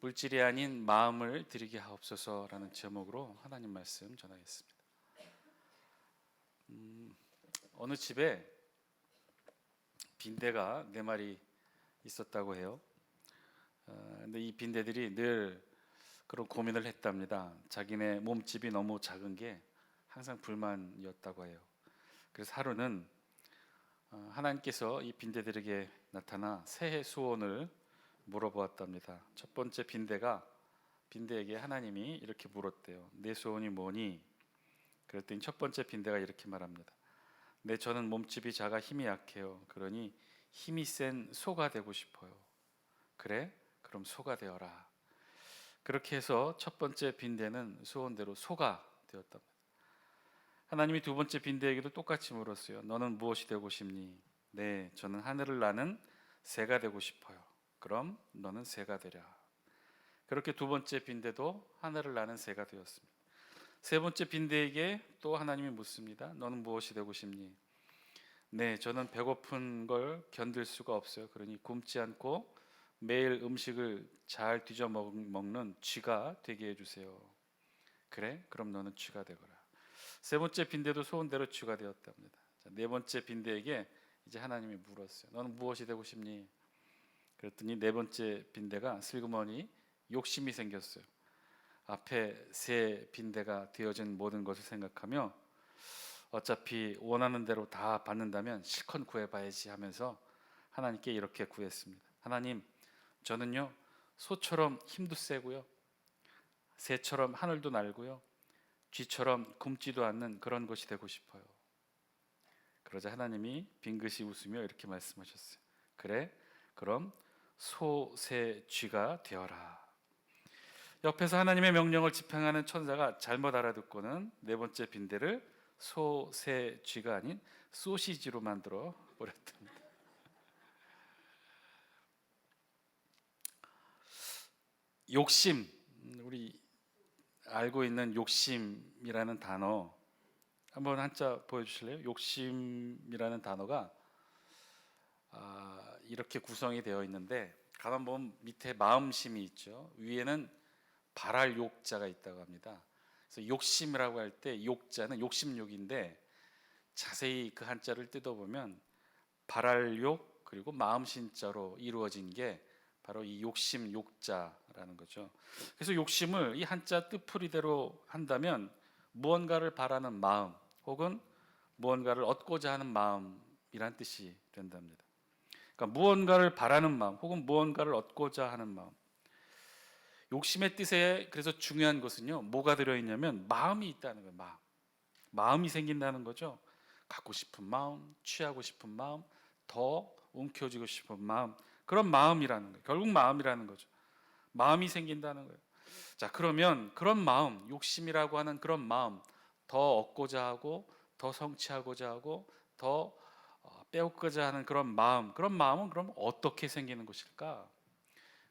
물질이 아닌 마음을 드리게 하옵소서라는 제목으로 하나님 말씀 전하겠습니다. 어느 집에 빈대가 4마리 있었다고 해요. 근데 이 빈대들이 늘 그런 고민을 했답니다. 자기네 몸집이 너무 작은 게 항상 불만이었다고 해요. 그래서 하루는 하나님께서 이 빈대들에게 나타나 새해 소원을 물어보았답니다. 첫 번째 빈대에게 하나님이 이렇게 물었대요. 내 소원이 뭐니? 그랬더니 첫 번째 빈대가 이렇게 말합니다. 저는 몸집이 작아 힘이 약해요. 그러니 힘이 센 소가 되고 싶어요. 그래? 그럼 소가 되어라. 그렇게 해서 첫 번째 빈대는 소원대로 소가 되었답니다. 하나님이 두 번째 빈대에게도 똑같이 물었어요. 너는 무엇이 되고 싶니? 저는 하늘을 나는 새가 되고 싶어요. 그럼 너는 새가 되랴. 그렇게 두 번째 빈대도 하늘을 나는 새가 되었습니다. 세 번째 빈대에게 또 하나님이 묻습니다. 너는 무엇이 되고 싶니? 저는 배고픈 걸 견딜 수가 없어요. 그러니 굶지 않고 매일 음식을 잘 뒤져 먹는 쥐가 되게 해주세요. 그래? 그럼 너는 쥐가 되거라. 세 번째 빈대도 소원대로 쥐가 되었답니다. 네 번째 빈대에게 이제 하나님이 물었어요. 너는 무엇이 되고 싶니? 그랬더니 네 번째 빈대가 슬그머니 욕심이 생겼어요. 앞에 세 빈대가 되어진 모든 것을 생각하며 어차피 원하는 대로 다 받는다면 실컷 구해봐야지 하면서 하나님께 이렇게 구했습니다. 하나님, 저는요 소처럼 힘도 세고요, 새처럼 하늘도 날고요, 쥐처럼 굶지도 않는 그런 것이 되고 싶어요. 그러자 하나님이 빙긋이 웃으며 이렇게 말씀하셨어요. 그래, 그럼 소, 새, 쥐가 되어라. 옆에서 하나님의 명령을 집행하는 천사가 잘못 알아듣고는 네 번째 빈대를 소, 새, 쥐가 아닌 소시지로 만들어 버렸답니다. 욕심, 우리 알고 있는 욕심이라는 단어 한번 한자 보여주실래요? 욕심이라는 단어가 이렇게 구성이 되어 있는데 가만 보면 밑에 마음심이 있죠. 위에는 발할 욕자가 있다고 합니다. 그래서 욕심이라고 할 때 욕자는 욕심욕인데 자세히 그 한자를 뜯어보면 발할 욕 그리고 마음신자로 이루어진 게 바로 이 욕심 욕자라는 거죠. 그래서 욕심을 이 한자 뜻풀이대로 한다면 무언가를 바라는 마음 혹은 무언가를 얻고자 하는 마음이란 뜻이 된답니다. 그러니까 무언가를 바라는 마음 혹은 무언가를 얻고자 하는 마음. 욕심의 뜻에 그래서 중요한 것은요, 뭐가 들어있냐면 마음이 있다는 거예요. 마음이 생긴다는 거죠. 갖고 싶은 마음, 취하고 싶은 마음, 더 움켜쥐고 싶은 마음, 그런 마음이라는 거예요. 결국 마음이라는 거죠. 마음이 생긴다는 거예요. 자, 그러면 그런 마음, 욕심이라고 하는 그런 마음, 더 얻고자 하고 더 성취하고자 하고 더 빼앗고자 하는 그런 마음은 그럼 어떻게 생기는 것일까?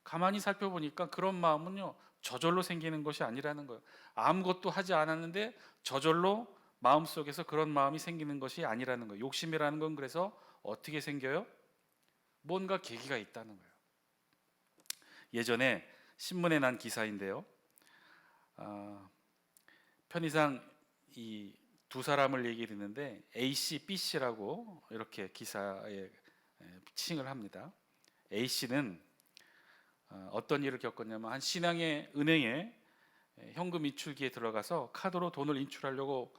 가만히 살펴보니까 그런 마음은요, 저절로 생기는 것이 아니라는 거예요. 아무것도 하지 않았는데 저절로 마음속에서 그런 마음이 생기는 것이 아니라는 거예요. 욕심이라는 건 그래서 어떻게 생겨요? 뭔가 계기가 있다는 거예요. 예전에 신문에 난 기사인데요, 편의상 이 두 사람을 얘기를 했는데 A씨, B씨라고 이렇게 기사에 칭을 합니다. A씨는 어떤 일을 겪었냐면 한 신앙의 은행에 현금 인출기에 들어가서 카드로 돈을 인출하려고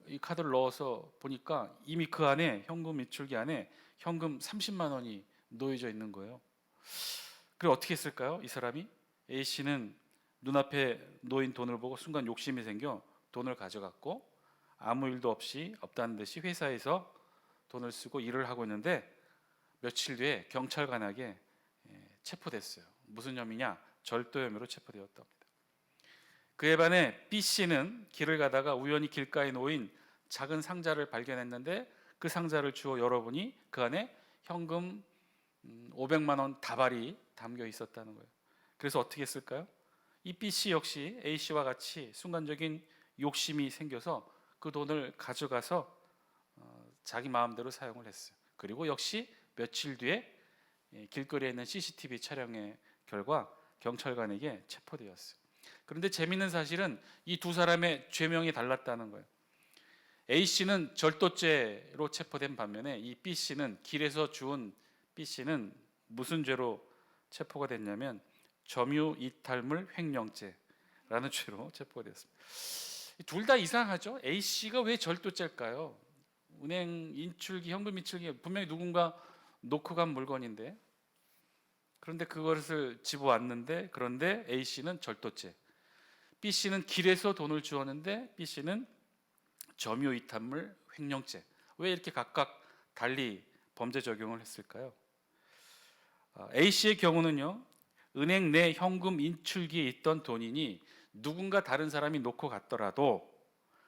이 카드를 넣어서 보니까 이미 그 안에 현금 인출기 안에 현금 30만 원이 놓여져 있는 거예요. 그래 어떻게 했을까요? 이 사람이 A씨는 눈앞에 놓인 돈을 보고 순간 욕심이 생겨 돈을 가져갔고 아무 일도 없이 없다는 듯이 회사에서 돈을 쓰고 일을 하고 있는데 며칠 뒤에 경찰관에게 체포됐어요. 무슨 혐의냐? 절도 혐의로 체포되었답니다. 그에 반해 B씨는 길을 가다가 우연히 길가에 놓인 작은 상자를 발견했는데 그 상자를 주워 열어보니 그 안에 현금 500만 원 다발이 담겨 있었다는 거예요. 그래서 어떻게 했을까요? 이 B씨 역시 A씨와 같이 순간적인 욕심이 생겨서 그 돈을 가져가서 자기 마음대로 사용을 했어요. 그리고 역시 며칠 뒤에 길거리에 있는 CCTV 촬영의 결과 경찰관에게 체포되었어요. 그런데 재미있는 사실은 이 두 사람의 죄명이 달랐다는 거예요. A씨는 절도죄로 체포된 반면에 이 B씨는 길에서 주운 B씨는 무슨 죄로 체포가 됐냐면 점유 이탈물 횡령죄라는 죄로 체포가 됐습니다. 둘 다 이상하죠. A씨가 왜 절도죄일까요? 은행 인출기, 현금 인출기 분명히 누군가 놓고 간 물건인데, 그런데 그것을 집어왔는데, 그런데 A씨는 절도죄, B씨는 길에서 돈을 주었는데 B씨는 점유 이탈물 횡령죄. 왜 이렇게 각각 달리 범죄 적용을 했을까요? A씨의 경우는요, 은행 내 현금 인출기에 있던 돈이니 누군가 다른 사람이 놓고 갔더라도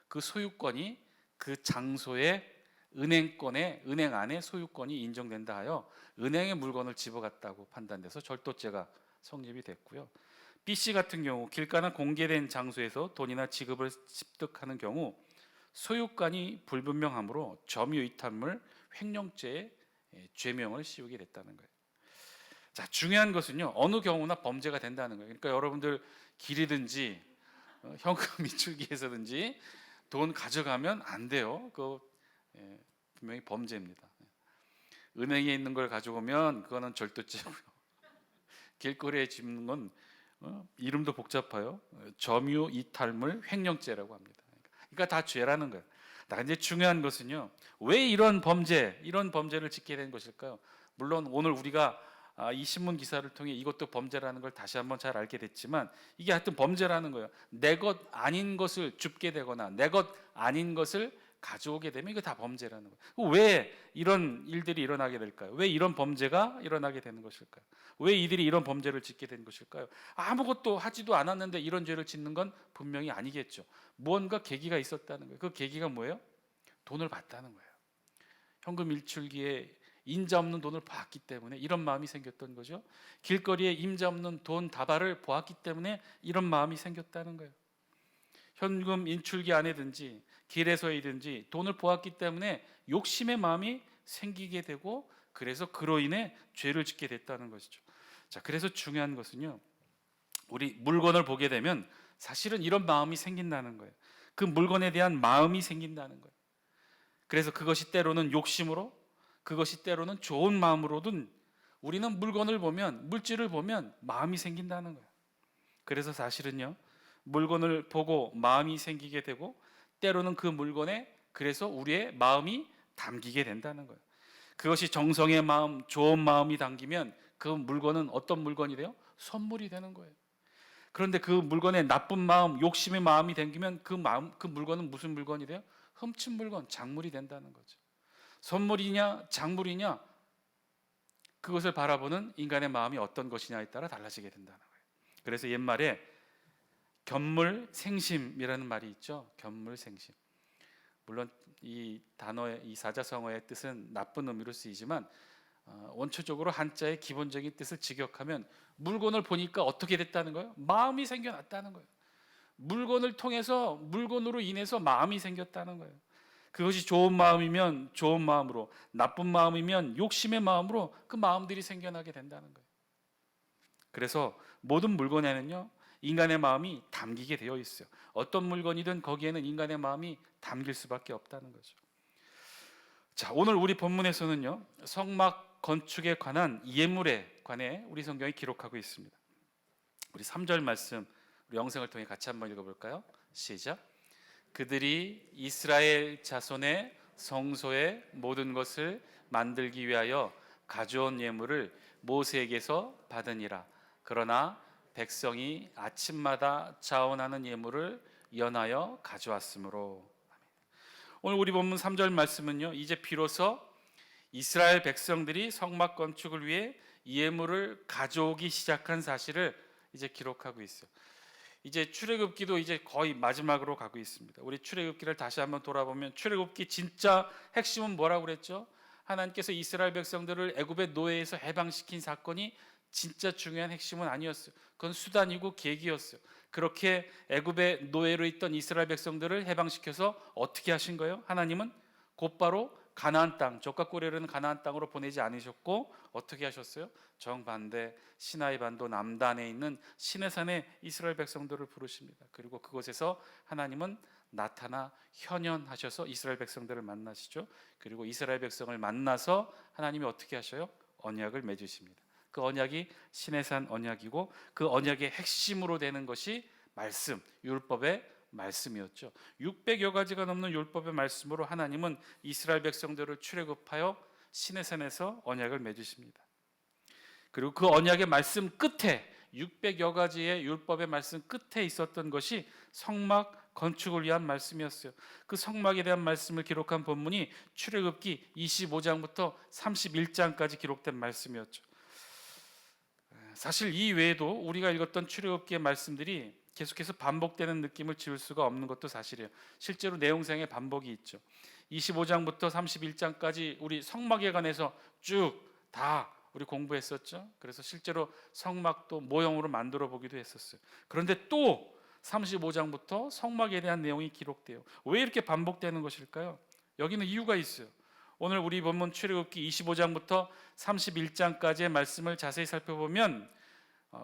그 소유권이 그 장소의 은행권에, 은행 안에 소유권이 인정된다 하여 은행의 물건을 집어갔다고 판단돼서 절도죄가 성립이 됐고요. B씨 같은 경우 길가나 공개된 장소에서 돈이나 지급을 습득하는 경우 소유권이 불분명하므로 점유이탈물 횡령죄의 죄명을 씌우게 됐다는 거예요. 자, 중요한 것은요, 어느 경우나 범죄가 된다는 거예요. 그러니까 여러분들 길이든지 현금 인출기에서든지 돈 가져가면 안 돼요. 그거 분명히 범죄입니다. 은행에 있는 걸 가져오면 그거는 절도죄고요. 길거리에 집는 건 이름도 복잡해요. 점유 이탈물 횡령죄라고 합니다. 그러니까 다 죄라는 거예요. 근데 중요한 것은요, 왜 이런 범죄를 짓게 된 것일까요? 물론 오늘 우리가 이 신문 기사를 통해 이것도 범죄라는 걸 다시 한번 잘 알게 됐지만, 이게 하여튼 범죄라는 거예요. 내 것 아닌 것을 줍게 되거나 내 것 아닌 것을 가져오게 되면 이거 다 범죄라는 거예요. 왜 이런 일들이 일어나게 될까요? 왜 이런 범죄가 일어나게 되는 것일까요? 왜 이들이 이런 범죄를 짓게 된 것일까요? 아무것도 하지도 않았는데 이런 죄를 짓는 건 분명히 아니겠죠. 무언가 계기가 있었다는 거예요. 그 계기가 뭐예요? 돈을 받다는 거예요. 현금 일출기에 인자 없는 돈을 봤기 때문에 이런 마음이 생겼던 거죠. 길거리에 임자 없는 돈 다발을 보았기 때문에 이런 마음이 생겼다는 거예요. 현금 인출기 안에든지 길에서이든지 돈을 보았기 때문에 욕심의 마음이 생기게 되고, 그래서 그로 인해 죄를 짓게 됐다는 것이죠. 자, 그래서 중요한 것은요, 우리 물건을 보게 되면 사실은 이런 마음이 생긴다는 거예요. 그 물건에 대한 마음이 생긴다는 거예요. 그래서 그것이 때로는 욕심으로, 그것이 때로는 좋은 마음으로든 우리는 물건을 보면, 물질을 보면 마음이 생긴다는 거예요. 그래서 사실은요, 물건을 보고 마음이 생기게 되고 때로는 그 물건에 그래서 우리의 마음이 담기게 된다는 거예요. 그것이 정성의 마음, 좋은 마음이 담기면 그 물건은 어떤 물건이 돼요? 선물이 되는 거예요. 그런데 그 물건에 나쁜 마음, 욕심의 마음이 담기면 그 물건은 무슨 물건이 돼요? 훔친 물건, 작물이 된다는 거죠. 선물이냐 작물이냐, 그것을 바라보는 인간의 마음이 어떤 것이냐에 따라 달라지게 된다는 거예요. 그래서 옛말에 견물생심이라는 말이 있죠. 견물생심. 물론 이 단어의, 이 사자성어의 뜻은 나쁜 의미로 쓰이지만 원초적으로 한자의 기본적인 뜻을 직역하면 물건을 보니까 어떻게 됐다는 거예요? 마음이 생겨났다는 거예요. 물건을 통해서, 물건으로 인해서 마음이 생겼다는 거예요. 그것이 좋은 마음이면 좋은 마음으로, 나쁜 마음이면 욕심의 마음으로 그 마음들이 생겨나게 된다는 거예요. 그래서 모든 물건에는요, 인간의 마음이 담기게 되어 있어요. 어떤 물건이든 거기에는 인간의 마음이 담길 수밖에 없다는 거죠. 자, 오늘 우리 본문에서는요, 성막 건축에 관한 예물에 관해 우리 성경이 기록하고 있습니다. 우리 3절 말씀, 우리 영상을 통해 같이 한번 읽어볼까요? 시작. 그들이 이스라엘 자손의 성소의 모든 것을 만들기 위하여 가져온 예물을 모세에게서 받으니라. 그러나 백성이 아침마다 자원하는 예물을 연하여 가져왔으므로. 오늘 우리 본문 3절 말씀은요, 이제 비로소 이스라엘 백성들이 성막 건축을 위해 예물을 가져오기 시작한 사실을 이제 기록하고 있어요. 이제 출애굽기도 이제 거의 마지막으로 가고 있습니다. 우리 출애굽기를 다시 한번 돌아보면 출애굽기 진짜 핵심은 뭐라고 그랬죠? 하나님께서 이스라엘 백성들을 애굽의 노예에서 해방시킨 사건이 진짜 중요한 핵심은 아니었어요. 그건 수단이고 계기였어요. 그렇게 애굽의 노예로 있던 이스라엘 백성들을 해방시켜서 어떻게 하신 거예요? 하나님은 곧바로 가나안 땅, 젖과 꿀이 흐르는 가나안 땅으로 보내지 않으셨고 어떻게 하셨어요? 정반대 시나이 반도 남단에 있는 시내산에 이스라엘 백성들을 부르십니다. 그리고 그곳에서 하나님은 나타나 현현하셔서 이스라엘 백성들을 만나시죠. 그리고 이스라엘 백성을 만나서 하나님이 어떻게 하셔요? 언약을 맺으십니다. 그 언약이 시내산 언약이고 그 언약의 핵심으로 되는 것이 말씀, 율법의 말씀이었죠. 600여 가지가 넘는 율법의 말씀으로 하나님은 이스라엘 백성들을 출애굽하여 시내산에서 언약을 맺으십니다. 그리고 그 언약의 말씀 끝에 600여 가지의 율법의 말씀 끝에 있었던 것이 성막 건축을 위한 말씀이었어요. 그 성막에 대한 말씀을 기록한 본문이 출애굽기 25장부터 31장까지 기록된 말씀이었죠. 사실 이 외에도 우리가 읽었던 출애굽기의 말씀들이 계속해서 반복되는 느낌을 지울 수가 없는 것도 사실이에요. 실제로 내용상의 반복이 있죠. 25장부터 31장까지 우리 성막에 관해서 쭉 다 우리 공부했었죠. 그래서 실제로 성막도 모형으로 만들어 보기도 했었어요. 그런데 또 35장부터 성막에 대한 내용이 기록돼요. 왜 이렇게 반복되는 것일까요? 여기는 이유가 있어요. 오늘 우리 본문 출애굽기 25장부터 31장까지의 말씀을 자세히 살펴보면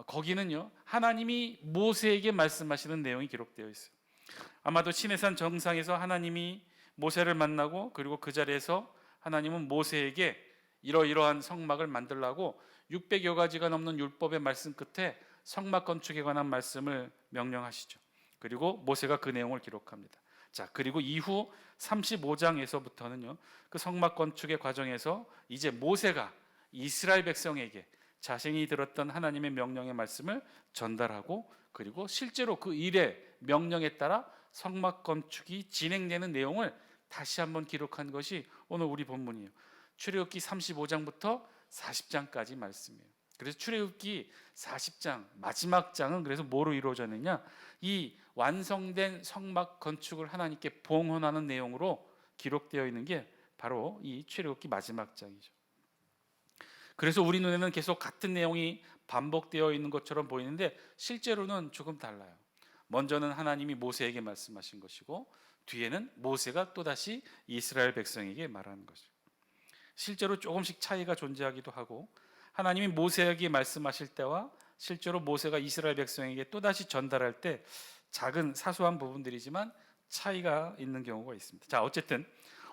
거기는요 하나님이 모세에게 말씀하시는 내용이 기록되어 있어요. 아마도 시내산 정상에서 하나님이 모세를 만나고 그리고 그 자리에서 하나님은 모세에게 이러이러한 성막을 만들라고 600여 가지가 넘는 율법의 말씀 끝에 성막 건축에 관한 말씀을 명령하시죠. 그리고 모세가 그 내용을 기록합니다. 자, 그리고 이후 35장에서부터는요 그 성막 건축의 과정에서 이제 모세가 이스라엘 백성에게 자신이 들었던 하나님의 명령의 말씀을 전달하고 그리고 실제로 그 일의 명령에 따라 성막 건축이 진행되는 내용을 다시 한번 기록한 것이 오늘 우리 본문이에요. 출애굽기 35장부터 40장까지 말씀이에요. 그래서 출애굽기 40장 마지막 장은 그래서 뭐로 이루어졌느냐? 이 완성된 성막 건축을 하나님께 봉헌하는 내용으로 기록되어 있는 게 바로 이 출애굽기 마지막 장이죠. 그래서 우리 눈에는 계속 같은 내용이 반복되어 있는 것처럼 보이는데 실제로는 조금 달라요. 먼저는 하나님이 모세에게 말씀하신 것이고 뒤에는 모세가 또다시 이스라엘 백성에게 말하는 것이죠. 실제로 조금씩 차이가 존재하기도 하고 하나님이 모세에게 말씀하실 때와 실제로 모세가 이스라엘 백성에게 또다시 전달할 때 작은 사소한 부분들이지만 차이가 있는 경우가 있습니다. 자, 어쨌든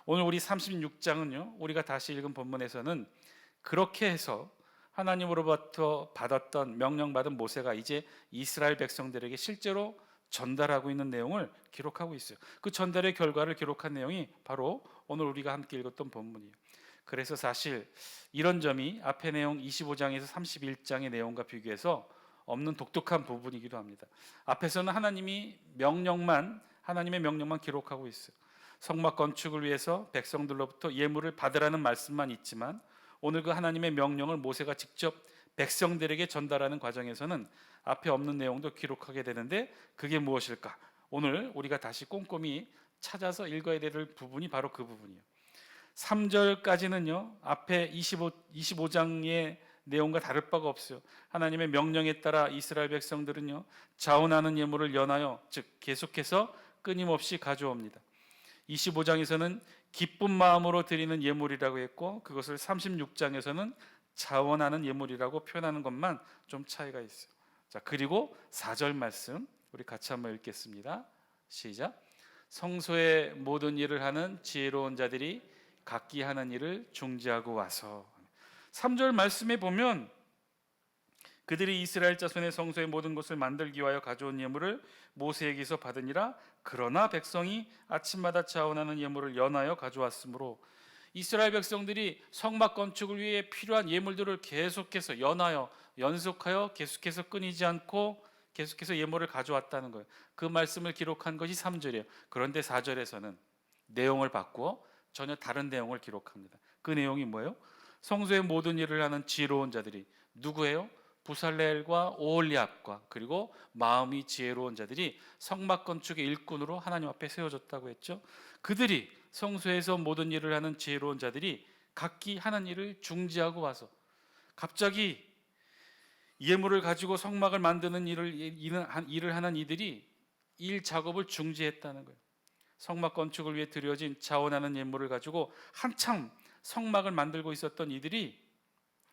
오늘 우리 36장은요 우리가 다시 읽은 본문에서는 그렇게 해서 하나님으로부터 받았던 명령받은 모세가 이제 이스라엘 백성들에게 실제로 전달하고 있는 내용을 기록하고 있어요. 그 전달의 결과를 기록한 내용이 바로 오늘 우리가 함께 읽었던 본문이에요. 그래서 사실 이런 점이 앞의 내용 25장에서 31장의 내용과 비교해서 없는 독특한 부분이기도 합니다. 앞에서는 하나님의 명령만 기록하고 있어요. 성막 건축을 위해서 백성들로부터 예물을 받으라는 말씀만 있지만 오늘 그 하나님의 명령을 모세가 직접 백성들에게 전달하는 과정에서는 앞에 없는 내용도 기록하게 되는데 그게 무엇일까? 오늘 우리가 다시 꼼꼼히 찾아서 읽어야 될 부분이 바로 그 부분이에요. 3절까지는요 앞에 25장의 내용과 다를 바가 없어요. 하나님의 명령에 따라 이스라엘 백성들은요 자원하는 예물을 연하여 즉 계속해서 끊임없이 가져옵니다. 25장에서는 기쁜 마음으로 드리는 예물이라고 했고 그것을 36장에서는 자원하는 예물이라고 표현하는 것만 좀 차이가 있어요. 자, 그리고 4절 말씀 우리 같이 한번 읽겠습니다. 시작. 성소의 모든 일을 하는 지혜로운 자들이 각기 하는 일을 중지하고 와서 3절 말씀에 보면 그들이 이스라엘 자손의 성소의 모든 것을 만들기 위하여 가져온 예물을 모세에게서 받으니라. 그러나 백성이 아침마다 자원하는 예물을 연하여 가져왔으므로 이스라엘 백성들이 성막 건축을 위해 필요한 예물들을 계속해서 연속하여 계속해서 끊이지 않고 계속해서 예물을 가져왔다는 거예요. 그 말씀을 기록한 것이 3절이에요. 그런데 4절에서는 내용을 바꾸어 전혀 다른 내용을 기록합니다. 그 내용이 뭐예요? 성소의 모든 일을 하는 지혜로운 자들이 누구예요? 부살렐과 오홀리압과 그리고 마음이 지혜로운 자들이 성막 건축의 일꾼으로 하나님 앞에 세워졌다고 했죠. 그들이 성소에서 모든 일을 하는 지혜로운 자들이 각기 하는 일을 중지하고 와서 갑자기 예물을 가지고 성막을 만드는 일을 하는 이들이 일 작업을 중지했다는 거예요. 성막 건축을 위해 드려진 자원하는 예물을 가지고 한참 성막을 만들고 있었던 이들이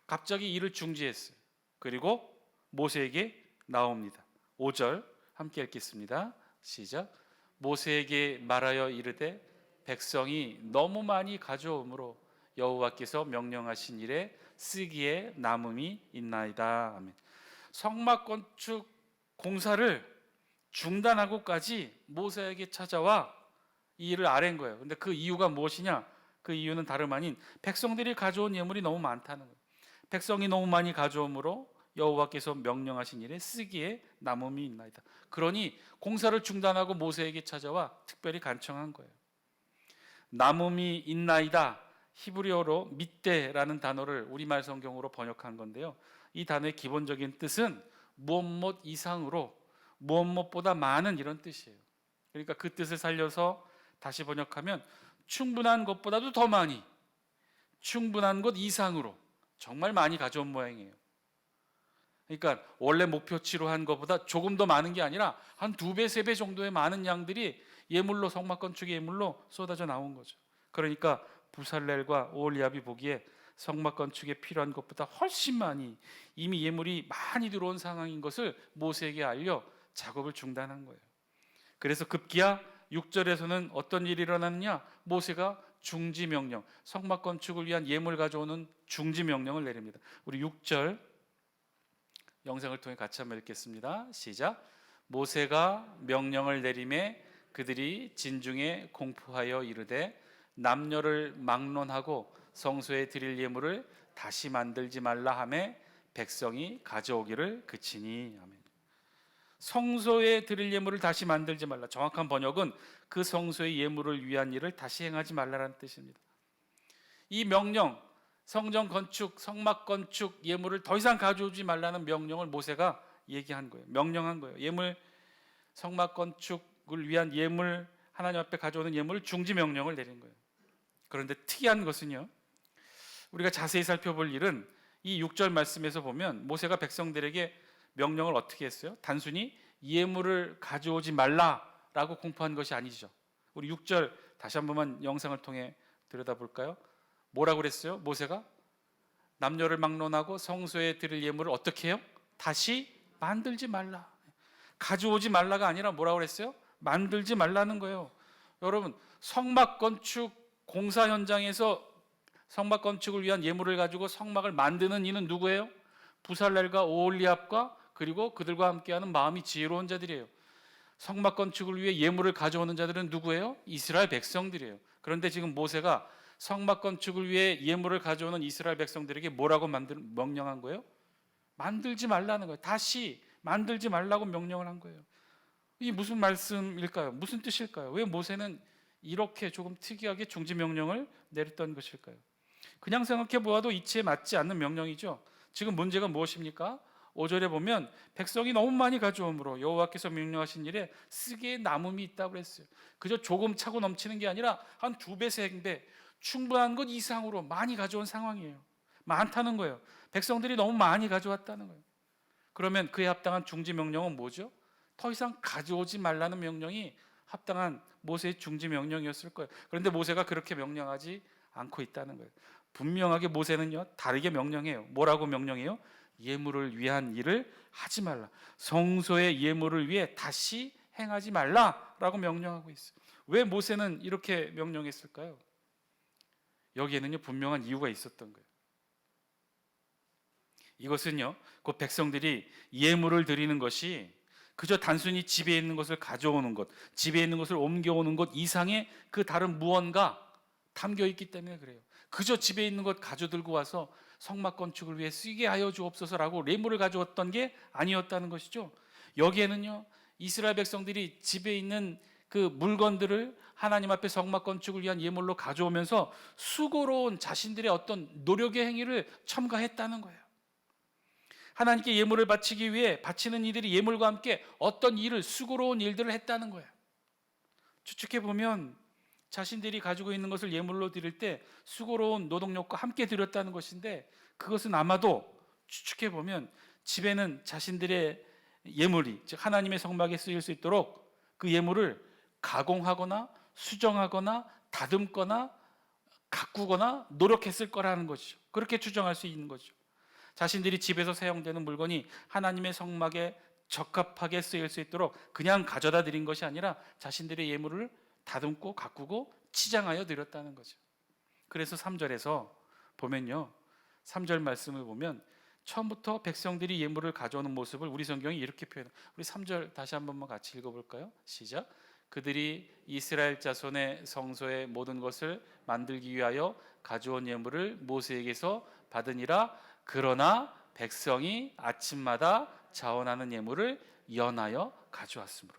갑자기 일을 중지했어요. 그리고 모세에게 나옵니다. 5절 함께 읽겠습니다. 시작. 모세에게 말하여 이르되 백성이 너무 많이 가져오므로 여호와께서 명령하신 일에 쓰기에 남음이 있나이다. 아멘. 성막 건축 공사를 중단하고까지 모세에게 찾아와 이 일을 아랜 거예요. 근데 그 이유가 무엇이냐? 그 이유는 다름 아닌 백성들이 가져온 예물이 너무 많다는 거예요. 백성이 너무 많이 가져오므로 여호와께서 명령하신 일에 쓰기에 남음이 있나이다. 그러니 공사를 중단하고 모세에게 찾아와 특별히 간청한 거예요. 남음이 있나이다. 히브리어로 밑대라는 단어를 우리말 성경으로 번역한 건데요. 이 단어의 기본적인 뜻은 무엇 이상으로 무엇보다 많은 이런 뜻이에요. 그러니까 그 뜻을 살려서 다시 번역하면 충분한 것보다도 더 많이, 충분한 것 이상으로 정말 많이 가져온 모양이에요. 그러니까 원래 목표치로 한 것보다 조금 더 많은 게 아니라 한 2배, 3배 정도의 많은 양들이 예물로, 성막 건축의 예물로 쏟아져 나온 거죠. 그러니까 부살렐과 오홀리압이 보기에 성막 건축에 필요한 것보다 훨씬 많이 이미 예물이 많이 들어온 상황인 것을 모세에게 알려 작업을 중단한 거예요. 그래서 급기야 6절에서는 어떤 일이 일어나느냐? 모세가 중지명령, 성막 건축을 위한 예물 가져오는 중지명령을 내립니다. 우리 6절 영상을 통해 같이 한번 읽겠습니다. 시작. 모세가 명령을 내림에 그들이 진중에 공포하여 이르되 남녀를 막론하고 성소에 드릴 예물을 다시 만들지 말라 하며 백성이 가져오기를 그치니. 아멘. 성소에 드릴 예물을 다시 만들지 말라. 정확한 번역은 그 성소의 예물을 위한 일을 다시 행하지 말라라는 뜻입니다. 이 명령, 성전 건축, 성막 건축 예물을 더 이상 가져오지 말라는 명령을 모세가 얘기한 거예요. 명령한 거예요. 예물, 성막 건축을 위한 예물, 하나님 앞에 가져오는 예물을 중지 명령을 내린 거예요. 그런데 특이한 것은요, 우리가 자세히 살펴볼 일은 이 6절 말씀에서 보면 모세가 백성들에게 명령을 어떻게 했어요? 단순히 예물을 가져오지 말라라고 공포한 것이 아니죠. 우리 6절 다시 한 번만 영상을 통해 들여다볼까요? 뭐라고 그랬어요? 모세가 남녀를 막론하고 성소에 드릴 예물을 어떻게 해요? 다시 만들지 말라. 가져오지 말라가 아니라 뭐라고 그랬어요? 만들지 말라는 거예요. 여러분, 성막 건축 공사 현장에서 성막 건축을 위한 예물을 가지고 성막을 만드는 이는 누구예요? 부살렐과 오홀리압과 그리고 그들과 함께하는 마음이 지혜로운 자들이에요. 성막 건축을 위해 예물을 가져오는 자들은 누구예요? 이스라엘 백성들이에요. 그런데 지금 모세가 성막 건축을 위해 예물을 가져오는 이스라엘 백성들에게 뭐라고 명령한 거예요? 만들지 말라는 거예요. 다시 만들지 말라고 명령을 한 거예요. 이게 무슨 말씀일까요? 무슨 뜻일까요? 왜 모세는 이렇게 조금 특이하게 중지 명령을 내렸던 것일까요? 그냥 생각해 보아도 이치에 맞지 않는 명령이죠. 지금 문제가 무엇입니까? 5절에 보면 백성이 너무 많이 가져오므로 여호와께서 명령하신 일에 쓰기에 남음이 있다고 그랬어요. 그저 조금 차고 넘치는 게 아니라 한 2배, 3배 충분한 것 이상으로 많이 가져온 상황이에요. 많다는 거예요. 백성들이 너무 많이 가져왔다는 거예요. 그러면 그에 합당한 중지 명령은 뭐죠? 더 이상 가져오지 말라는 명령이 합당한 모세의 중지 명령이었을 거예요. 그런데 모세가 그렇게 명령하지 않고 있다는 거예요. 분명하게 모세는요 다르게 명령해요. 뭐라고 명령해요? 예물을 위한 일을 하지 말라. 성소의 예물을 위해 다시 행하지 말라라고 명령하고 있어요. 왜 모세는 이렇게 명령했을까요? 여기에는요 분명한 이유가 있었던 거예요. 이것은요 그 백성들이 예물을 드리는 것이 그저 단순히 집에 있는 것을 가져오는 것, 집에 있는 것을 옮겨오는 것 이상의 그 다른 무언가 담겨 있기 때문에 그래요. 그저 집에 있는 것 가져들고 와서 성막 건축을 위해 쓰게 하여 주옵소서라고 예물을 가져왔던 게 아니었다는 것이죠. 여기에는요 이스라엘 백성들이 집에 있는 그 물건들을 하나님 앞에 성막 건축을 위한 예물로 가져오면서 수고로운 자신들의 어떤 노력의 행위를 첨가했다는 거예요. 하나님께 예물을 바치기 위해 바치는 이들이 예물과 함께 어떤 일을, 수고로운 일들을 했다는 거예요. 추측해 보면 자신들이 가지고 있는 것을 예물로 드릴 때 수고로운 노동력과 함께 드렸다는 것인데, 그것은 아마도 추측해 보면 집에는 자신들의 예물이, 즉 하나님의 성막에 쓰일 수 있도록 그 예물을 가공하거나 수정하거나 다듬거나 가꾸거나 노력했을 거라는 것이죠. 그렇게 추정할 수 있는 거죠. 자신들이 집에서 사용되는 물건이 하나님의 성막에 적합하게 쓰일 수 있도록 그냥 가져다 드린 것이 아니라 자신들의 예물을 다듬고 가꾸고 치장하여 드렸다는 거죠. 그래서 3절에서 보면요, 3절 말씀을 보면 처음부터 백성들이 예물을 가져오는 모습을 우리 성경이 이렇게 표현해요. 우리 3절 다시 한 번만 같이 읽어볼까요? 시작. 그들이 이스라엘 자손의 성소의 모든 것을 만들기 위하여 가져온 예물을 모세에게서 받으니라. 그러나 백성이 아침마다 자원하는 예물을 연하여 가져왔으므로.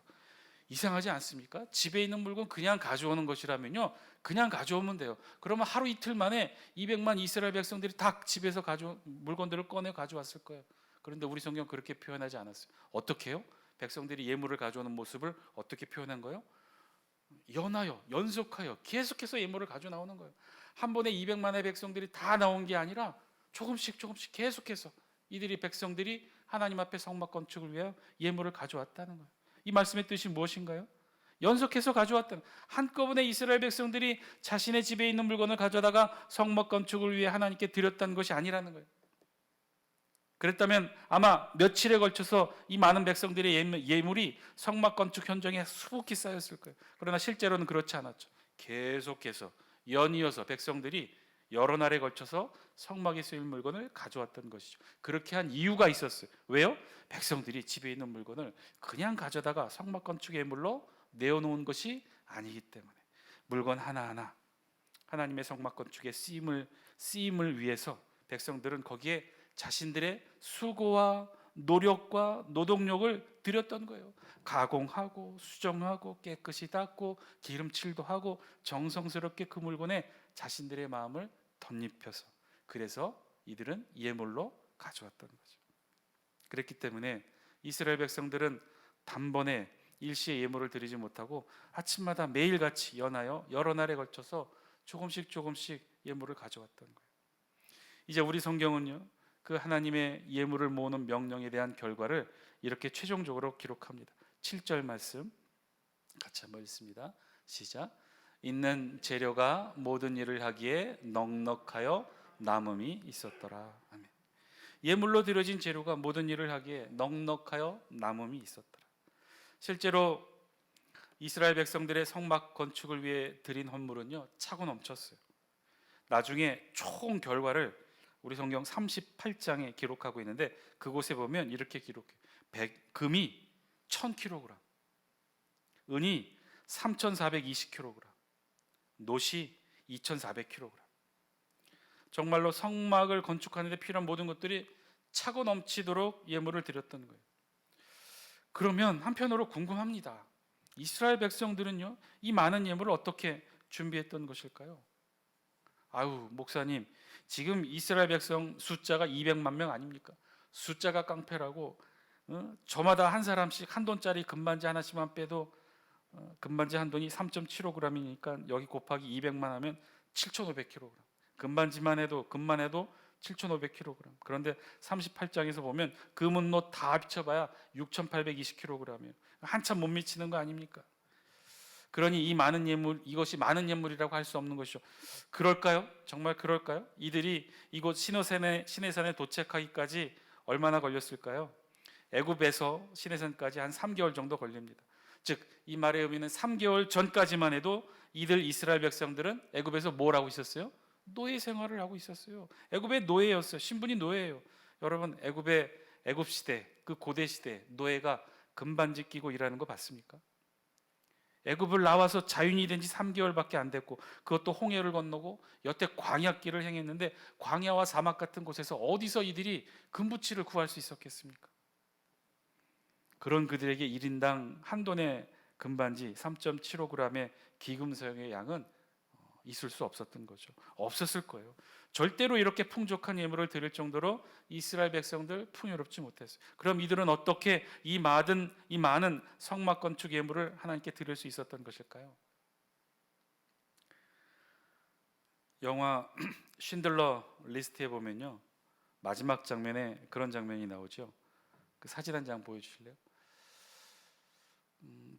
이상하지 않습니까? 집에 있는 물건 그냥 가져오는 것이라면요, 그냥 가져오면 돼요. 그러면 하루 이틀 만에 200만 이스라엘 백성들이 다 집에서 가져온 물건들을 꺼내 가져왔을 거예요. 그런데 우리 성경 그렇게 표현하지 않았어요. 어떻게 해요? 백성들이 예물을 가져오는 모습을 어떻게 표현한 거예요? 연하여, 연속하여 계속해서 예물을 가져 나오는 거예요. 한 번에 200만의 백성들이 다 나온 게 아니라 조금씩 계속해서 이들이 백성들이 하나님 앞에 성막 건축을 위해 예물을 가져왔다는 거예요. 이 말씀의 뜻이 무엇인가요? 연속해서 가져왔다는, 한꺼번에 이스라엘 백성들이 자신의 집에 있는 물건을 가져다가 성막 건축을 위해 하나님께 드렸다는 것이 아니라는 거예요. 그랬다면 아마 며칠에 걸쳐서 이 많은 백성들의 예물이 성막 건축 현장에 수북히 쌓였을 거예요. 그러나 실제로는 그렇지 않았죠. 계속해서 연이어서 백성들이 여러 날에 걸쳐서 성막에 쓰일 물건을 가져왔던 것이죠. 그렇게 한 이유가 있었어요. 왜요? 백성들이 집에 있는 물건을 그냥 가져다가 성막 건축 예물로 내어놓은 것이 아니기 때문에 물건 하나하나 하나님의 성막 건축의 쓰임을 위해서 백성들은 거기에 자신들의 수고와 노력과 노동력을 들였던 거예요. 가공하고 수정하고 깨끗이 닦고 기름칠도 하고 정성스럽게 그 물건에 자신들의 마음을 덧입혀서, 그래서 이들은 예물로 가져왔던 거죠. 그랬기 때문에 이스라엘 백성들은 단번에 일시에 예물을 드리지 못하고 아침마다 매일같이 연하여 여러 날에 걸쳐서 조금씩 예물을 가져왔던 거예요. 이제 우리 성경은요, 그 하나님의 예물을 모으는 명령에 대한 결과를 이렇게 최종적으로 기록합니다. 7절 말씀 같이 한번 읽습니다. 시작. 있는 재료가 모든 일을 하기에 넉넉하여 남음이 있었더라. 아멘. 예물로 드려진 재료가 모든 일을 하기에 넉넉하여 남음이 있었더라. 실제로 이스라엘 백성들의 성막 건축을 위해 드린 헌물은요, 차고 넘쳤어요. 나중에 총 결과를 우리 성경 38장에 기록하고 있는데, 그곳에 보면 이렇게 기록해요. 금이 1000kg, 은이 3420kg, 놋이 2400kg. 정말로 성막을 건축하는 데 필요한 모든 것들이 차고 넘치도록 예물을 드렸던 거예요. 그러면 한편으로 궁금합니다. 이스라엘 백성들은요, 이 많은 예물을 어떻게 준비했던 것일까요? 아유, 목사님, 지금 이스라엘 백성 숫자가 200만 명 아닙니까? 숫자가 깡패라고, 저마다 한 사람씩 한 돈짜리 금반지 하나씩만 빼도 금반지 한 돈이 3.75g이니까 여기 곱하기 200만 하면 7,500kg. 금반지만 해도 금만 해도 7,500kg. 그런데 38장에서 보면 금은 놋 다 합쳐봐야 6,820kg이에요. 한참 못 미치는 거 아닙니까? 그러니 이 많은 예물, 이것이 많은 예물이라고 할 수 없는 것이죠. 그럴까요? 정말 그럴까요? 이들이 이곳 시내산에 도착하기까지 얼마나 걸렸을까요? 애굽에서 시내산까지 한 3개월 정도 걸립니다. 즉, 이 말의 의미는 3개월 전까지만 해도 이들 이스라엘 백성들은 애굽에서 뭘 하고 있었어요? 노예 생활을 하고 있었어요. 애굽의 노예였어요. 신분이 노예예요. 여러분, 애굽 시대, 그 고대 시대 노예가 금반지 끼고 일하는 거 봤습니까? 애굽을 나와서 자유인이 된 지 3개월밖에 안 됐고, 그것도 홍해를 건너고 여태 광야길을 행했는데, 광야와 사막 같은 곳에서 어디서 이들이 금부치를 구할 수 있었겠습니까? 그런 그들에게 1인당 한 돈의 금반지 3.75g의 기금성의 양은 있을 수 없었던 거죠. 없었을 거예요. 절대로 이렇게 풍족한 예물을 드릴 정도로 이스라엘 백성들 풍요롭지 못했어요. 그럼 이들은 어떻게 이 많은 성막 건축 예물을 하나님께 드릴 수 있었던 것일까요? 영화 쉰들러 리스트에 보면요, 마지막 장면에 그런 장면이 나오죠. 그 사진 한 장 보여주실래요?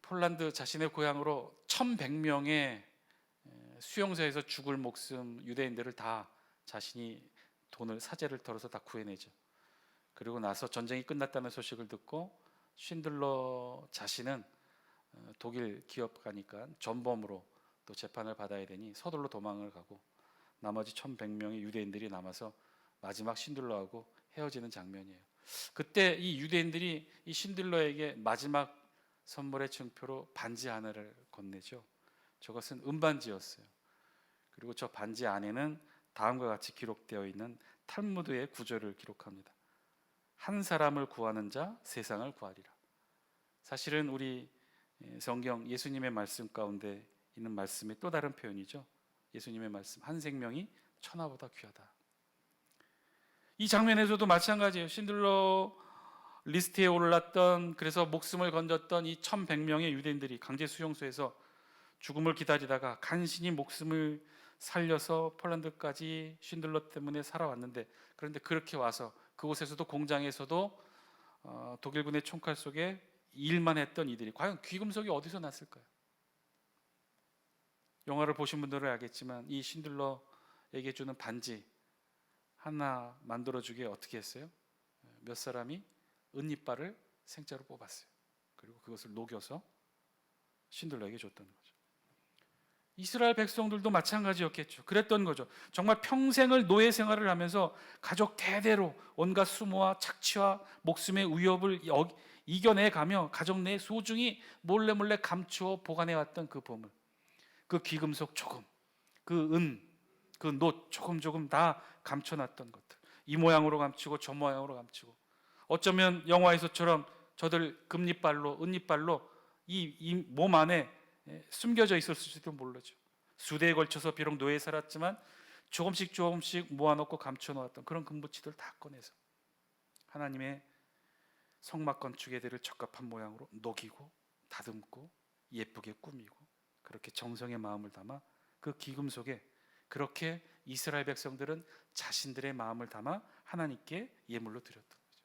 폴란드 자신의 고향으로 1100명의 수용소에서 죽을 목숨 유대인들을 다 자신이 돈을 사재를 털어서 다 구해내죠. 그리고 나서 전쟁이 끝났다는 소식을 듣고 쉰들러 자신은 독일 기업가니까 전범으로 또 재판을 받아야 되니 서둘러 도망을 가고 나머지 1100명의 유대인들이 남아서 마지막 쉰들러하고 헤어지는 장면이에요. 그때 이 유대인들이 이 쉰들러에게 마지막 선물의 증표로 반지 하나를 건네죠. 저것은 은반지였어요. 그리고 저 반지 안에는 다음과 같이 기록되어 있는 탈무드의 구절을 기록합니다. 한 사람을 구하는 자 세상을 구하리라. 사실은 우리 성경 예수님의 말씀 가운데 있는 말씀의 또 다른 표현이죠. 예수님의 말씀, 한 생명이 천하보다 귀하다. 이 장면에서도 마찬가지예요. 신들러 리스트에 올랐던, 그래서 목숨을 건졌던 이 1100명의 유대인들이 강제 수용소에서 죽음을 기다리다가 간신히 목숨을 살려서 폴란드까지 쉰들러 때문에 살아왔는데, 그런데 그렇게 와서 그곳에서도 공장에서도 독일군의 총칼 속에 일만 했던 이들이 과연 귀금속이 어디서 났을까요? 영화를 보신 분들은 알겠지만 이 쉰들러에게 주는 반지 하나 만들어주게 어떻게 했어요? 몇 사람이 은이빨을 생자로 뽑았어요. 그리고 그것을 녹여서 쉰들러에게 줬던 거죠. 이스라엘 백성들도 마찬가지였겠죠. 그랬던 거죠. 정말 평생을 노예 생활을 하면서 가족 대대로 온갖 수모와 착취와 목숨의 위협을 이겨내가며 가족 내에 소중히 몰래 감추어 보관해왔던 그 보물, 그 귀금속 조금, 그 은, 그 놋 조금 다 감춰놨던 것들, 이 모양으로 감추고 저 모양으로 감추고, 어쩌면 영화에서처럼 저들 금리빨로, 은이빨로 이 몸 안에 숨겨져 있었을지도 모르죠. 수대에 걸쳐서 비록 노예에 살았지만 조금씩 모아놓고 감춰놓았던 그런 금붙이들 다 꺼내서 하나님의 성막 건축에 대를 적합한 모양으로 녹이고 다듬고 예쁘게 꾸미고, 그렇게 정성의 마음을 담아 그 기금속에, 그렇게 이스라엘 백성들은 자신들의 마음을 담아 하나님께 예물로 드렸던 거죠.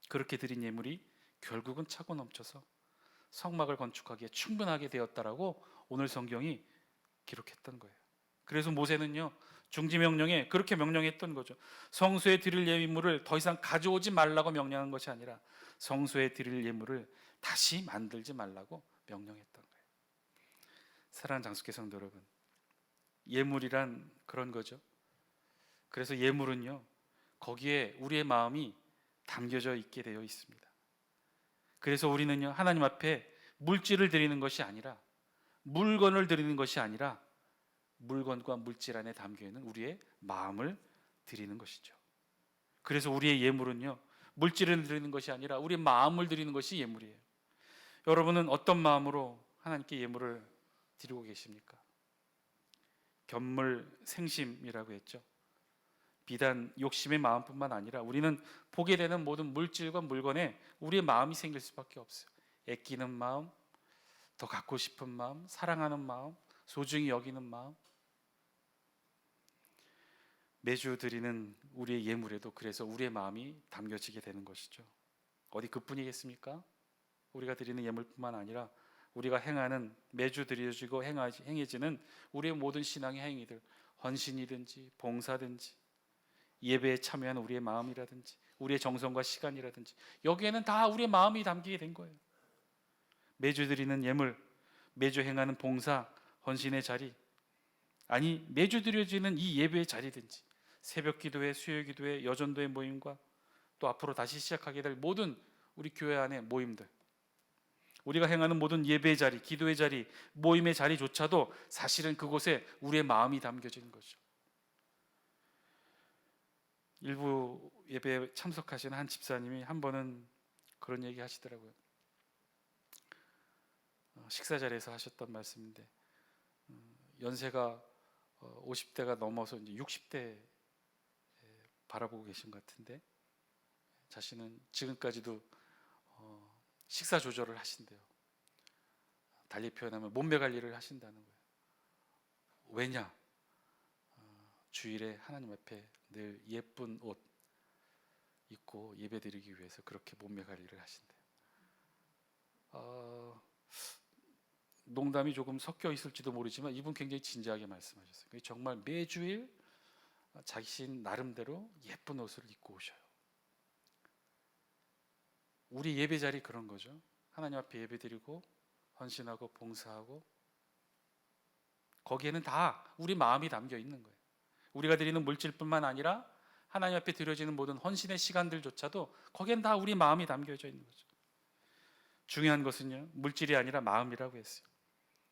그렇게 드린 예물이 결국은 차고 넘쳐서 성막을 건축하기에 충분하게 되었다라고 오늘 성경이 기록했던 거예요. 그래서 모세는요, 중지명령에 그렇게 명령했던 거죠. 성소에 드릴 예물을 더 이상 가져오지 말라고 명령한 것이 아니라 성소에 드릴 예물을 다시 만들지 말라고 명령했던 거예요. 사랑하는 장숙회 성도 여러분, 예물이란 그런 거죠. 그래서 예물은요, 거기에 우리의 마음이 담겨져 있게 되어 있습니다. 그래서 우리는요, 하나님 앞에 물질을 드리는 것이 아니라, 물건을 드리는 것이 아니라 물건과 물질 안에 담겨있는 우리의 마음을 드리는 것이죠. 그래서 우리의 예물은요, 물질을 드리는 것이 아니라 우리의 마음을 드리는 것이 예물이에요. 여러분은 어떤 마음으로 하나님께 예물을 드리고 계십니까? 견물생심이라고 했죠. 비단 욕심의 마음뿐만 아니라 우리는 보게 되는 모든 물질과 물건에 우리의 마음이 생길 수밖에 없어요. 애끼는 마음, 더 갖고 싶은 마음, 사랑하는 마음, 소중히 여기는 마음. 매주 드리는 우리의 예물에도 그래서 우리의 마음이 담겨지게 되는 것이죠. 어디 그뿐이겠습니까? 우리가 드리는 예물뿐만 아니라 우리가 행하는, 매주 드려지고 행해지는 우리의 모든 신앙의 행위들, 헌신이든지 봉사든지 예배에 참여하는 우리의 마음이라든지 우리의 정성과 시간이라든지, 여기에는 다 우리의 마음이 담기게 된 거예요. 매주 드리는 예물, 매주 행하는 봉사, 헌신의 자리, 아니 매주 드려지는 이 예배의 자리든지 새벽 기도회, 수요 기도회, 여전도의 모임과 또 앞으로 다시 시작하게 될 모든 우리 교회 안의 모임들, 우리가 행하는 모든 예배의 자리, 기도의 자리, 모임의 자리조차도 사실은 그곳에 우리의 마음이 담겨진 거죠. 일부 예배에 참석하신 한 집사님이 한 번은 그런 얘기 하시더라고요. 식사 자리에서 하셨던 말씀인데, 연세가 50대가 넘어서 이제 60대 바라보고 계신 것 같은데, 자신은 지금까지도 식사 조절을 하신대요. 달리 표현하면 몸매 관리를 하신다는 거예요. 왜냐? 주일에 하나님 앞에 늘 예쁜 옷 입고 예배드리기 위해서 그렇게 몸매 관리를 하신대요. 농담이 조금 섞여 있을지도 모르지만 이분 굉장히 진지하게 말씀하셨어요. 정말 매주일 자신 나름대로 예쁜 옷을 입고 오셔요. 우리 예배 자리 그런 거죠. 하나님 앞에 예배드리고 헌신하고 봉사하고 거기에는 다 우리 마음이 담겨 있는 거예요. 우리가 드리는 물질뿐만 아니라 하나님 앞에 드려지는 모든 헌신의 시간들조차도 거기엔 다 우리 마음이 담겨져 있는 거죠. 중요한 것은요, 물질이 아니라 마음이라고 했어요.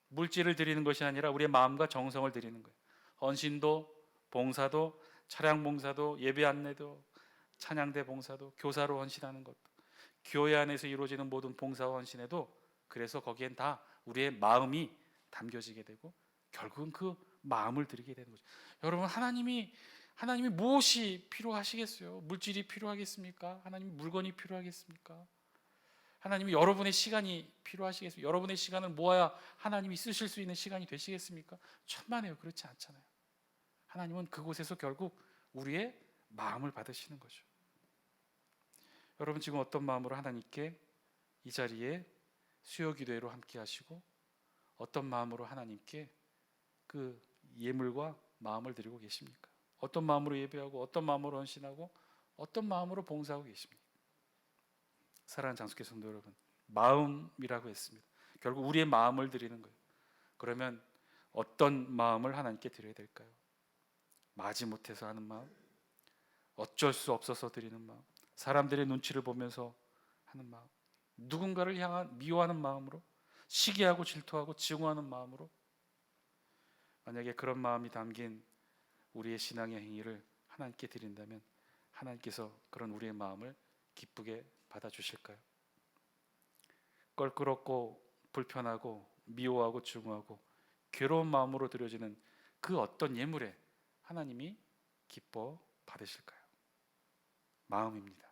물질을 드리는 것이 아니라 우리의 마음과 정성을 드리는 거예요. 헌신도, 봉사도, 차량 봉사도, 예배 안내도, 찬양대 봉사도, 교사로 헌신하는 것도, 교회 안에서 이루어지는 모든 봉사와 헌신에도 그래서 거기엔 다 우리의 마음이 담겨지게 되고 결국은 그 마음을 드리게 되는 거죠. 여러분, 하나님이 무엇이 필요하시겠어요? 물질이 필요하겠습니까? 하나님 물건이 필요하겠습니까? 하나님이 여러분의 시간이 필요하시겠습니까? 여러분의 시간을 모아야 하나님이 쓰실 수 있는 시간이 되시겠습니까? 천만에요, 그렇지 않잖아요. 하나님은 그곳에서 결국 우리의 마음을 받으시는 거죠. 여러분, 지금 어떤 마음으로 하나님께 이 자리에 수요 기도회로 함께 하시고 어떤 마음으로 하나님께 그 예물과 마음을 드리고 계십니까? 어떤 마음으로 예배하고 어떤 마음으로 헌신하고 어떤 마음으로 봉사하고 계십니까? 사랑하는 장수교 성도 여러분, 마음이라고 했습니다. 결국 우리의 마음을 드리는 거예요. 그러면 어떤 마음을 하나님께 드려야 될까요? 마지못해서 하는 마음, 어쩔 수 없어서 드리는 마음, 사람들의 눈치를 보면서 하는 마음, 누군가를 향한 미워하는 마음으로, 시기하고 질투하고 증오하는 마음으로, 만약에 그런 마음이 담긴 우리의 신앙의 행위를 하나님께 드린다면 하나님께서 그런 우리의 마음을 기쁘게 받아주실까요? 껄끄럽고 불편하고 미워하고 증오하고 괴로운 마음으로 드려지는 그 어떤 예물에 하나님이 기뻐 받으실까요? 마음입니다.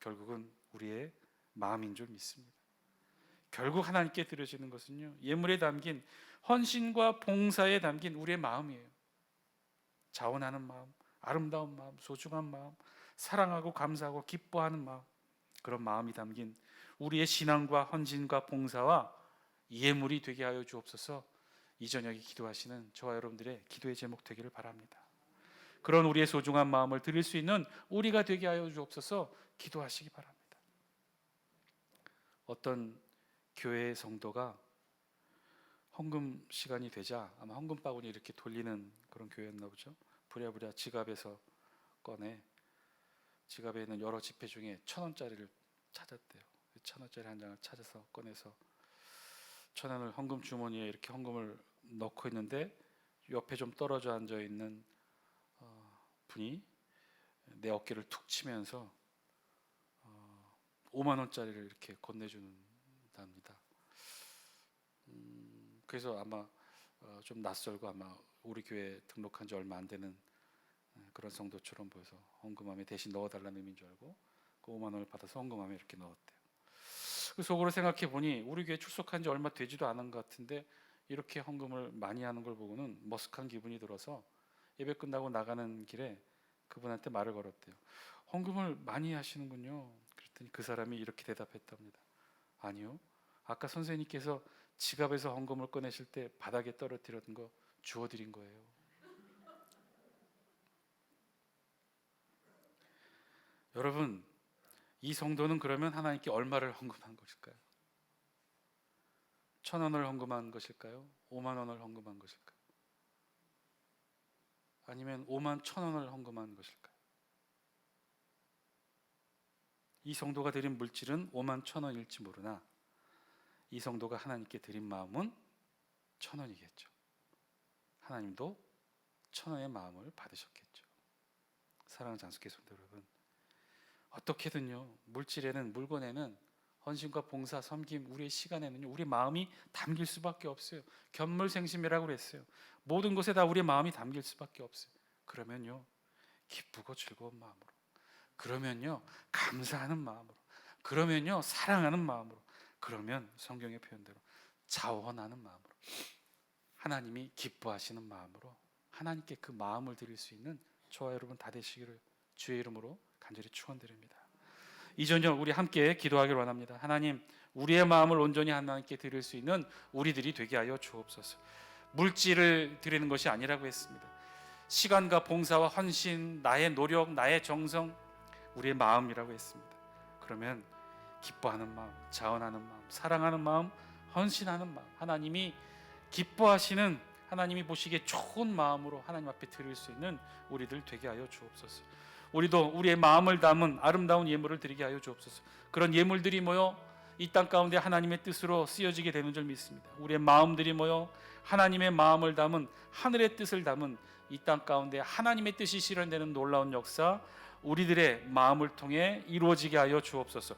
결국은 우리의 마음인 줄 믿습니다. 결국 하나님께 드려지는 것은요, 예물에 담긴 헌신과 봉사에 담긴 우리의 마음이에요. 자원하는 마음, 아름다운 마음, 소중한 마음, 사랑하고 감사하고 기뻐하는 마음, 그런 마음이 담긴 우리의 신앙과 헌신과 봉사와 예물이 되게 하여 주옵소서. 이 저녁에 기도하시는 저와 여러분들의 기도의 제목 되기를 바랍니다. 그런 우리의 소중한 마음을 드릴 수 있는 우리가 되게 하여 주옵소서. 기도하시기 바랍니다. 어떤 교회의 성도가 헌금 시간이 되자 아마 헌금 바구니 이렇게 돌리는 그런 교회였나 보죠. 부랴부랴 지갑에서 꺼내 지갑에 있는 여러 지폐 중에 1,000원짜리를 찾았대요. 1,000원짜리 한 장을 찾아서 꺼내서 1,000원을 헌금 주머니에 이렇게 헌금을 넣고 있는데 옆에 좀 떨어져 앉아 있는 분이 내 어깨를 툭 치면서 5만 원짜리를 이렇게 건네준답니다. 그래서 아마 좀 낯설고 아마 우리 교회 등록한 지 얼마 안 되는 그런 성도처럼 보여서 헌금함에 대신 넣어달라는 의미인 줄 알고 그 5만 원을 받아서 헌금함에 이렇게 넣었대요. 그 속으로 생각해 보니 우리 교회 출석한 지 얼마 되지도 않은 것 같은데 이렇게 헌금을 많이 하는 걸 보고는 머쓱한 기분이 들어서 예배 끝나고 나가는 길에 그분한테 말을 걸었대요. 헌금을 많이 하시는군요. 그랬더니 그 사람이 이렇게 대답했답니다. 아니요, 아까 선생님께서 지갑에서 헌금을 꺼내실 때 바닥에 떨어뜨렸던 거 주워드린 거예요. 여러분, 이 성도는 그러면 하나님께 얼마를 헌금한 것일까요? 1,000원을 헌금한 것일까요? 5만 원을 헌금한 것일까요? 아니면 5만 1,000원을 헌금한 것일까요? 이 성도가 드린 물질은 5만 1,000원일지 모르나 이 성도가 하나님께 드린 마음은 1,000원이겠죠. 하나님도 1,000원의 마음을 받으셨겠죠. 사랑하는 장수교 성도 여러분, 어떻게든요, 물질에는, 물건에는, 헌신과 봉사, 섬김, 우리의 시간에는요, 우리 마음이 담길 수밖에 없어요. 견물생심이라고 그랬어요. 모든 것에 다 우리의 마음이 담길 수밖에 없어요. 그러면요, 기쁘고 즐거운 마음으로, 그러면요, 감사하는 마음으로, 그러면요, 사랑하는 마음으로, 그러면 성경의 표현대로 자원하는 마음으로, 하나님이 기뻐하시는 마음으로 하나님께 그 마음을 드릴 수 있는 저와 여러분 다 되시기를 주의 이름으로 간절히 축원드립니다. 이 저녁 우리 함께 기도하기를 원합니다. 하나님, 우리의 마음을 온전히 하나님께 드릴 수 있는 우리들이 되게 하여 주옵소서. 물질을 드리는 것이 아니라고 했습니다. 시간과 봉사와 헌신, 나의 노력, 나의 정성, 우리의 마음이라고 했습니다. 그러면 기뻐하는 마음, 자원하는 마음, 사랑하는 마음, 헌신하는 마음, 하나님이 기뻐하시는, 하나님이 보시기에 좋은 마음으로 하나님 앞에 드릴 수 있는 우리들 되게 하여 주옵소서. 우리도 우리의 마음을 담은 아름다운 예물을 드리게 하여 주옵소서. 그런 예물들이 모여 이 땅 가운데 하나님의 뜻으로 쓰여지게 되는 줄 믿습니다. 우리의 마음들이 모여 하나님의 마음을 담은, 하늘의 뜻을 담은 이 땅 가운데 하나님의 뜻이 실현되는 놀라운 역사, 우리들의 마음을 통해 이루어지게 하여 주옵소서.